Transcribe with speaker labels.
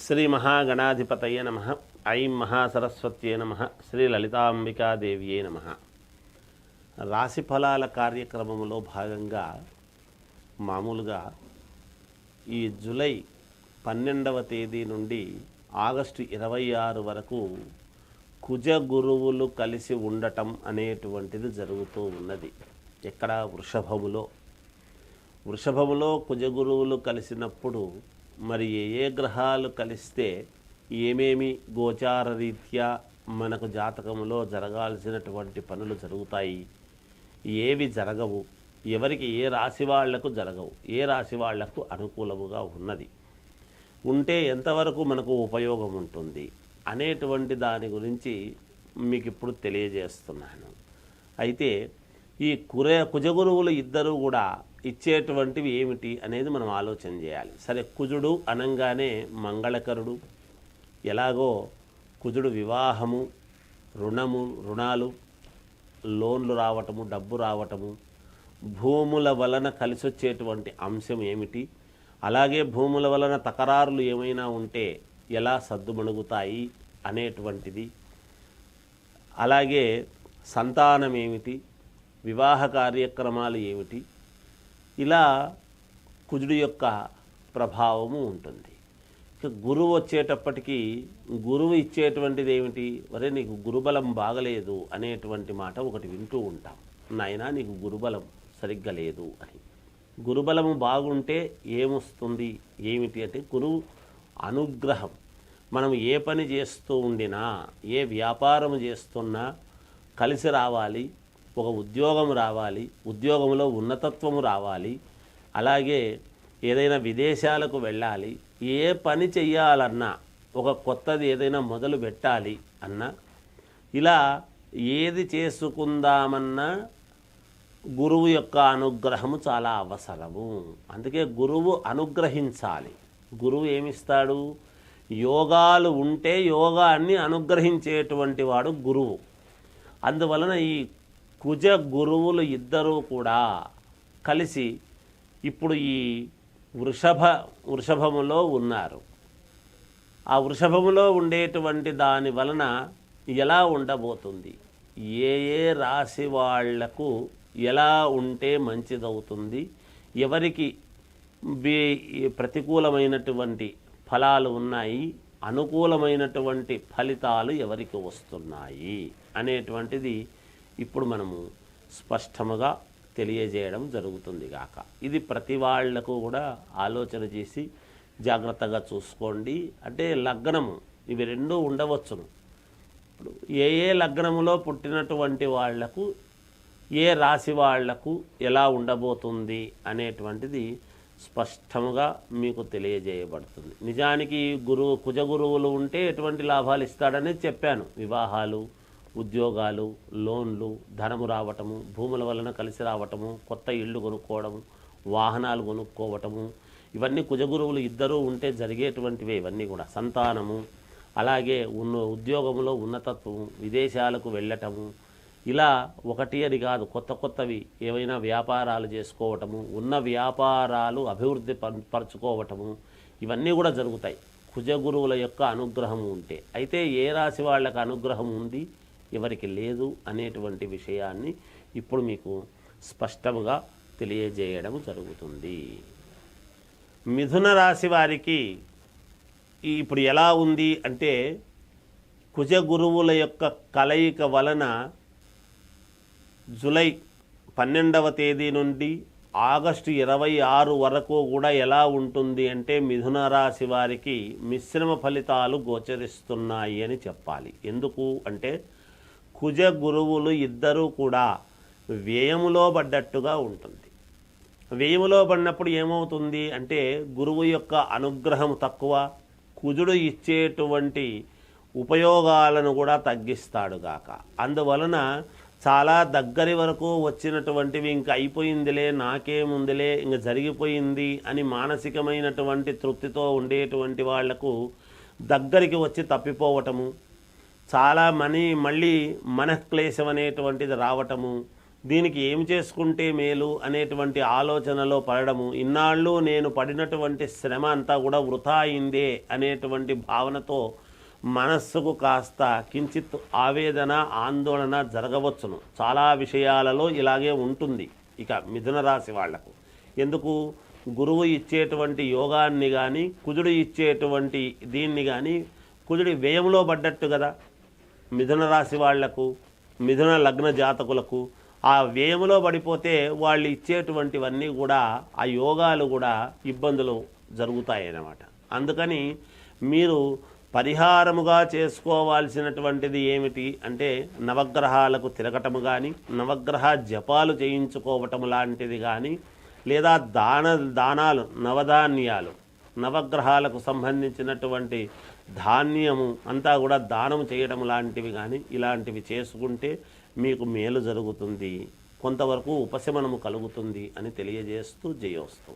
Speaker 1: శ్రీ మహాగణాధిపతయే నమః. ఐం మహాసరస్వత్యే నమః. శ్రీ లలితాంబికాదేవియే నమః. రాశి ఫలాల కార్యక్రమంలో భాగంగా మామూలుగా ఈ జూలై 12వ తేదీ నుండి ఆగస్టు 26 వరకు కుజ గురువులు కలిసి ఉండటం అనేటువంటిది జరుగుతూ ఉన్నది. ఎక్కడ? వృషభములో కుజగురువులు కలిసినప్పుడు మరి ఏ గ్రహాలు కలిస్తే ఏమేమి గోచార రీత్యా మనకు జాతకంలో జరగాల్సినటువంటి పనులు జరుగుతాయి, ఏవి జరగవు, ఎవరికి ఏ రాశి వాళ్లకు జరగవు, ఏ రాశి వాళ్లకు అనుకూలముగా ఉన్నది, ఉంటే ఎంతవరకు మనకు ఉపయోగం ఉంటుంది అనేటువంటి దాని గురించి మీకు ఇప్పుడు తెలియజేస్తున్నాను. అయితే ఈ కుజగురువులు ఇద్దరు కూడా ఇచ్చేటువంటివి ఏమిటి అనేది మనం ఆలోచన చేయాలి. సరే, కుజుడు అనంగానే మంగళకరుడు. ఎలాగో కుజుడు వివాహము, రుణాలు, లోన్లు రావటము, డబ్బు రావటము, భూముల వలన కలిసొచ్చేటువంటి అంశం ఏమిటి, అలాగే భూముల వలన తకరారులు ఏమైనా ఉంటే ఎలా సద్దుమణుగుతాయి అనేటువంటిది, అలాగే సంతానం ఏమిటి, వివాహ కార్యక్రమాలు ఏమిటి, ఇలా కుజుడు యొక్క ప్రభావము ఉంటుంది. ఇక గురువు వచ్చేటప్పటికీ గురువు ఇచ్చేటువంటిది ఏమిటి? వరే నీకు గురుబలం బాగలేదు అనేటువంటి మాట ఒకటి వింటూ ఉంటాం. నాయనా నీకు గురుబలం సరిగ్గా లేదు అని. గురుబలము బాగుంటే ఏమొస్తుంది ఏమిటి అంటే గురువు అనుగ్రహం. మనం ఏ పని చేస్తూ ఉండినా, ఏ వ్యాపారం చేస్తున్నా కలిసి రావాలి, ఒక ఉద్యోగం రావాలి, ఉద్యోగంలో ఉన్నతత్వము రావాలి, అలాగే ఏదైనా విదేశాలకు వెళ్ళాలి, ఏ పని చెయ్యాలన్నా, ఒక కొత్తది ఏదైనా మొదలు పెట్టాలి అన్నా, ఇలా ఏది చేసుకుందామన్నా గురువు యొక్క అనుగ్రహము చాలా అవసరము. అందుకే గురువు అనుగ్రహించాలి. గురువు ఏమిస్తాడు? యోగాలు ఉంటే యోగాన్ని అనుగ్రహించేటువంటి వాడు గురువు. అందువలన ఈ కుజ గురువులు ఇద్దరూ కూడా కలిసి ఇప్పుడు ఈ వృషభములో ఉన్నారు. ఆ వృషభములో ఉండేటువంటి దాని వలన ఎలా ఉండబోతుంది, ఏ రాశి వాళ్లకు ఎలా ఉంటే మంచిదవుతుంది, ఎవరికి ప్రతికూలమైనటువంటి ఫలాలు ఉన్నాయి, అనుకూలమైనటువంటి ఫలితాలు ఎవరికి వస్తున్నాయి అనేటువంటిది ఇప్పుడు మనము స్పష్టముగా తెలియజేయడం జరుగుతుంది గాక. ఇది ప్రతి వాళ్లకు కూడా ఆలోచన చేసి జాగ్రత్తగా చూసుకోండి. అంటే లగ్నము ఇవి రెండూ ఉండవచ్చును. ఇప్పుడు ఏ లగ్నములో పుట్టినటువంటి వాళ్లకు, ఏ రాశి వాళ్లకు ఎలా ఉండబోతుంది అనేటువంటిది స్పష్టముగా మీకు తెలియజేయబడుతుంది. నిజానికి కుజగురువులు ఉంటే ఎటువంటి లాభాలు ఇస్తాడనేది చెప్పాను. వివాహాలు, ఉద్యోగాలు, లోన్లు, ధనము రావటము, భూముల వలన కలిసి రావటము, కొత్త ఇళ్ళు కొనుక్కోవడము, వాహనాలు కొనుక్కోవటము, ఇవన్నీ కుజగురువులు ఇద్దరూ ఉంటే జరిగేటువంటివే. ఇవన్నీ కూడా సంతానము, అలాగే ఉద్యోగంలో ఉన్నతత్వము, విదేశాలకు వెళ్ళటము, ఇలా ఒకటి అని కాదు, కొత్తవి ఏవైనా వ్యాపారాలు చేసుకోవటము, ఉన్న వ్యాపారాలు అభివృద్ధి పరచుకోవటము, ఇవన్నీ కూడా జరుగుతాయి కుజగురువుల యొక్క అనుగ్రహం ఉంటే. అయితే ఏ రాశి వాళ్ళకి అనుగ్రహం ఉంది, ఎవరికి లేదు అనేటువంటి విషయాన్ని ఇప్పుడు మీకు స్పష్టంగా తెలియజేయడం జరుగుతుంది. మిథున రాశి వారికి ఇప్పుడు ఎలా ఉంది అంటే కుజగురువుల యొక్క కలయిక వలన జూలై 12వ తేదీ నుండి ఆగస్టు 26 వరకు కూడా ఎలా ఉంటుంది అంటే మిథున రాశి వారికి మిశ్రమ ఫలితాలు గోచరిస్తున్నాయి అని చెప్పాలి. ఎందుకు అంటే కుజ గురువులు ఇద్దరూ కూడా వ్యయములో పడ్డట్టుగా ఉంటుంది. వ్యయములో పడినప్పుడు ఏమవుతుంది అంటే గురువు యొక్క అనుగ్రహం తక్కువ, కుజుడు ఇచ్చేటువంటి ఉపయోగాలను కూడా తగ్గిస్తాడు గాక. అందువలన చాలా దగ్గరి వరకు వచ్చినటువంటివి ఇంక అయిపోయిందిలే, నాకేముందిలే, ఇంక జరిగిపోయింది అని మానసికమైనటువంటి తృప్తితో ఉండేటువంటి వాళ్లకు దగ్గరికి వచ్చి తప్పిపోవటము, చాలా మళ్ళీ మనఃక్లేశం అనేటువంటిది రావటము, దీనికి ఏం చేసుకుంటే మేలు అనేటువంటి ఆలోచనలో పడడము, ఇన్నాళ్ళు నేను పడినటువంటి శ్రమ అంతా కూడా వృథా అయిందే అనేటువంటి భావనతో మనస్సుకు కాస్త కించిత్ ఆవేదన ఆందోళన జరగవచ్చును. చాలా విషయాలలో ఇలాగే ఉంటుంది. ఇక మిథున రాశి వాళ్లకు ఎందుకు, గురువు ఇచ్చేటువంటి యోగాన్ని కానీ కుజుడు ఇచ్చేటువంటి దీన్ని కానీ, కుజుడి వ్యయంలో పడ్డట్టు కదా మిథున రాశి వాళ్లకు, మిథున లగ్న జాతకులకు. ఆ వ్యయంలో పడిపోతే వాళ్ళు ఇచ్చేటువంటివన్నీ కూడా, ఆ యోగాలు కూడా ఇబ్బందులు జరుగుతాయన్నమాట. అందుకని మీరు పరిహారముగా చేసుకోవాల్సినటువంటిది ఏమిటి అంటే, నవగ్రహాలకు తిరగటము కానీ, నవగ్రహ జపాలు చేయించుకోవటం లాంటిది కానీ, లేదా దానాలు నవధాన్యాలు, నవగ్రహాలకు సంబంధించినటువంటి ధాన్యము అంతా కూడా దానం చేయడం లాంటివి కానీ, ఇలాంటివి చేసుకుంటే మీకు మేలు జరుగుతుంది, కొంతవరకు ఉపశమనము కలుగుతుంది అని తెలియజేస్తూ జయోస్తు.